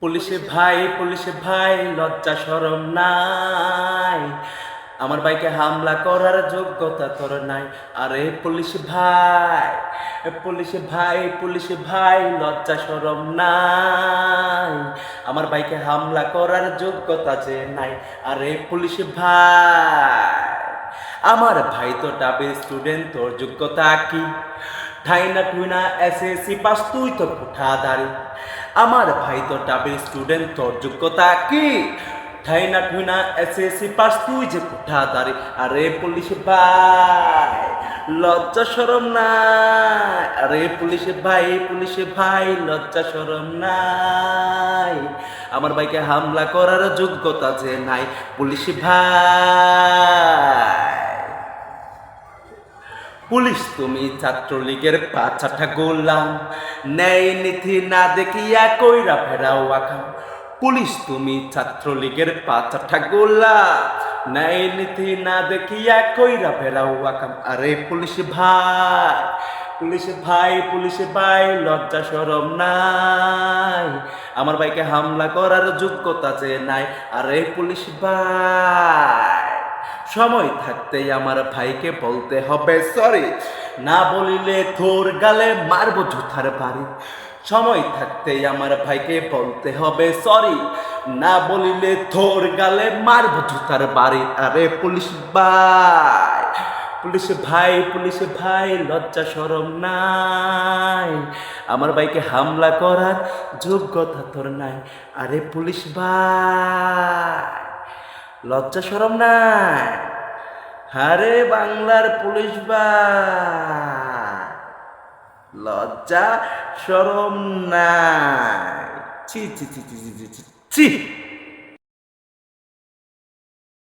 পুলিশে ভাই লজ্জা শরম নাই, আমার ভাইকে হামলা করার যোগ্যতা তোর নাই। আরে পুলিশে ভাই লজ্জা শরম নাই, আমার ভাইকে হামলা করার যোগ্যতা যে নাই। আরে পুলিশে ভাই, আমার ভাই তো ডাবের স্টুডেন্ট, তোর যোগ্যতা কি? ঠাইনা টুইনা এসএসসি পাস, তুই তো পুঠা দাঁড়ি। আমার ভাই তো ডাবের স্টুডেন্ট, তোর যোগ্যতা কি? ঠাইনা টুইনা এসএসসি পাস, তুই যে পুঠা দাঁড়ি। আরে পুলিশ ভাই লজ্জা শরম নাই, আরে পুলিশ ভাই লজ্জা শরম নাই, আমার ভাইকে হামলা করার যোগ্যতা যে নাই। পুলিশ ভাই, পুলিশ তুমি ছাত্রলীগের পাছাটা গোলাম, ন্যায় নীতি না দেখিয়া কইরা ফেরাও আকাম। পুলিশ তুমি ছাত্রলীগের পাছাটা গোলাম, ন্যায় নীতি না দেখিয়া কইরা ফেরাও আকাম। আরে পুলিশ ভাই লজ্জা শরম নাই, আমার ভাইকে হামলা করার যোগ্যতা যে নাই। আরে পুলিশ ভাই, সময় থাকতেই আমার ভাইকে বলতে হবে সরি, না বলিলে তোর গালে মারবো জুতার বাড়ি। সময় থাকতেই আমার ভাইকে বলতে হবে সরি, না বলিলে তোর গালে মারবো জুতার বাড়ি। আরে পুলিশ ভাই লজ্জা শরম নাই, আমার ভাইকে হামলা করার যোগ্যতা তোর নাই। আরে পুলিশ ভাই, লজ্জা শরম নাই। আরে বাংলার পুলিশ ভাই, লজ্জা শরম নাই। ছি ছি ছি ছি ছি ছি ছি।